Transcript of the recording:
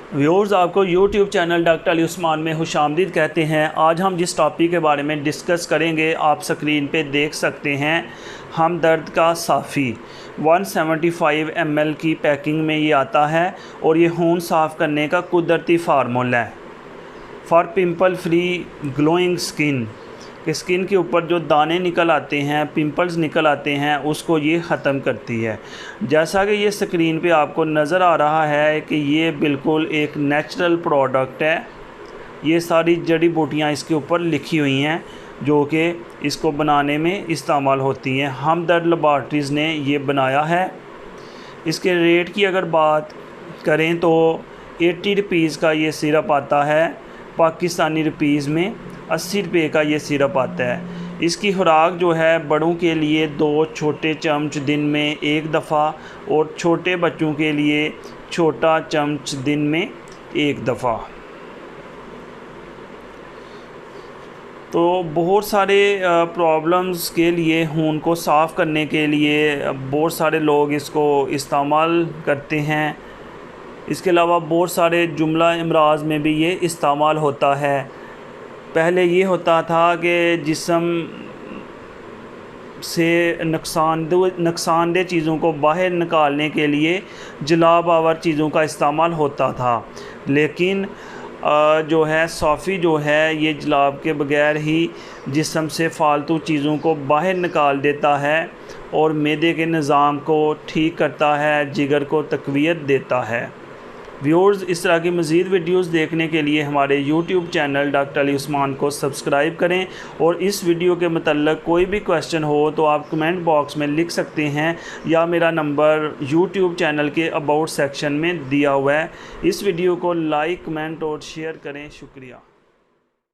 Viewers, आपको YouTube channel doctor Ali Usman में खुशामदीद कहते हैं। आज हम जिस टॉपिक के बारे में डिस्कस करेंगे आप स्क्रीन पे देख सकते हैं। हमदर्द का साफ़ी 175 ml की पैकिंग में ये आता है और ये खून साफ़ करने का कुदरती फार्मूला है for pimple free glowing skin. कि स्किन के ऊपर जो दाने निकल आते हैं, पिंपल्स निकल आते हैं, उसको ये ख़त्म करती है। जैसा कि ये स्क्रीन पे आपको नज़र आ रहा है कि ये बिल्कुल एक नेचुरल प्रोडक्ट है। ये सारी जड़ी बूटियाँ इसके ऊपर लिखी हुई हैं जो कि इसको बनाने में इस्तेमाल होती हैं। हमदर्द लैबोरेटरीज़ ने ये बनाया है। इसके रेट की अगर बात करें तो 80 रुपीज़ का ये सिरप आता है, पाकिस्तानी रुपीज़ में 80 रुपये का ये सिरप आता है। इसकी खुराक जो है बड़ों के लिए 2 छोटे चम्मच दिन में 1 दफ़ा और छोटे बच्चों के लिए छोटा चम्मच दिन में 1 दफ़ा। तो बहुत सारे प्रॉब्लम्स के लिए, खून को साफ़ करने के लिए बहुत सारे लोग इसको इस्तेमाल करते हैं। इसके अलावा बहुत सारे जुमला अमराज़ में भी ये इस्तेमाल होता है। पहले ये होता था कि जिस्म से नुकसानदेह चीज़ों को बाहर निकालने के लिए जलाब आवर चीज़ों का इस्तेमाल होता था, लेकिन जो है साफ़ी जो है ये जलाब के बगैर ही जिस्म से फ़ालतू चीज़ों को बाहर निकाल देता है और मैदे के निज़ाम को ठीक करता है, जिगर को तक़वियत देता है। व्यूअर्स, इस तरह की मज़ीद वीडियोज़ देखने के लिए हमारे YouTube channel doctor Ali Usman को सब्सक्राइब करें और इस वीडियो के मतलब कोई भी क्वेश्चन हो तो आप कमेंट बॉक्स में लिख सकते हैं या मेरा नंबर यूट्यूब चैनल के अबाउट सेक्शन में दिया हुआ है। इस वीडियो को लाइक, कमेंट और शेयर करें। शुक्रिया।